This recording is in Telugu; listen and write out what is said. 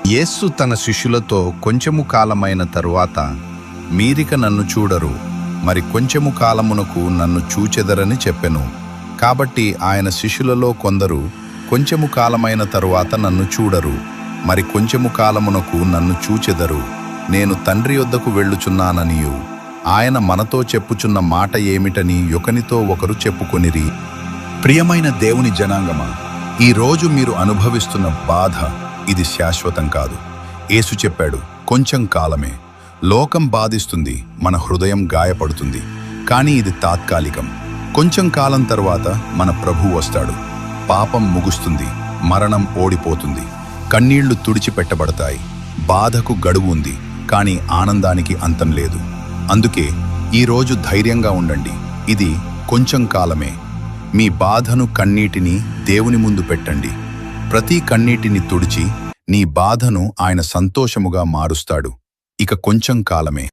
యేసు తన శిష్యులతో కొంచెము కాలమైన తరువాత మీరిక నన్ను చూడరు, మరి కొంచెము కాలమునకు నన్ను చూచెదరని చెప్పెను. కాబట్టి ఆయన శిష్యులలో కొందరు కొంచెము కాలమైన తరువాత నన్ను చూడరు, మరి కొంచెము కాలమునకు నన్ను చూచెదరు, నేను తండ్రి యొద్దకు వెళ్ళుచున్నాననియు ఆయన మనతో చెప్పుచున్న మాట ఏమిటని ఒకనితో ఒకరు చెప్పుకొనిరి. ప్రియమైన దేవుని జనాంగమా, ఈరోజు మీరు అనుభవిస్తున్న బాధ ఇది శాశ్వతం కాదు. యేసు చెప్పాడు, కొంచెం కాలమే. లోకం బాధిస్తుంది, మన హృదయం గాయపడుతుంది, కానీ ఇది తాత్కాలికం. కొంచెం కాలం తర్వాత మన ప్రభువు వస్తాడు. పాపం ముగుస్తుంది, మరణం ఓడిపోతుంది, కన్నీళ్లు తుడిచిపెట్టబడతాయి. బాధకు గడువు ఉంది, కానీ ఆనందానికి అంతం లేదు. అందుకే ఈరోజు ధైర్యంగా ఉండండి. ఇది కొంచెం కాలమే. మీ బాధను, కన్నీటిని దేవుని ముందు పెట్టండి. ప్రతి కన్నీటిని తుడిచి నీ బాధను ఆయన సంతోషముగా మారుస్తాడు. ఇక కొంచెం కాలమే.